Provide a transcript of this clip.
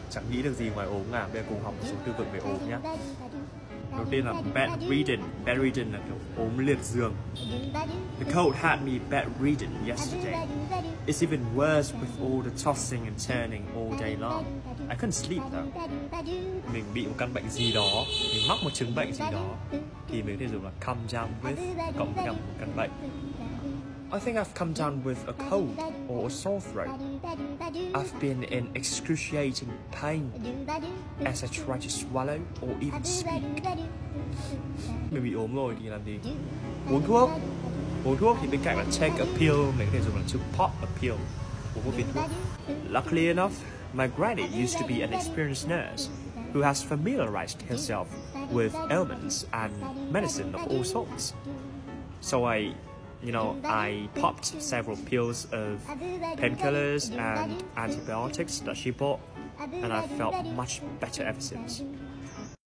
chẳng nghĩ được gì ngoài ốm cả. Bây giờ cùng học một số từ vựng về ốm nhá. Đầu tiên là bedridden. Bedridden là kiểu ốm liệt giường. The cold had me bedridden yesterday. It's even worse with all the tossing and turning all day long. I couldn't sleep though. Mình bị một căn bệnh gì đó, mình mắc một chứng bệnh gì đó, thì mình có thể dùng là come down with cộng với cả một căn bệnh. I think I've come down with a cold or a sore throat. I've been in excruciating pain as I try to swallow or even speak. Mình bị ốm rồi thì làm gì? Uống thuốc. Uống thuốc thì bên cạnh là take a pill, mình có thể dùng là to pop a pill. Uống một viên thuốc. Luckily enough, my granny used to be an experienced nurse who has familiarized herself with ailments and medicine of all sorts. So I popped several pills of painkillers and antibiotics that she bought, and I felt much better ever since.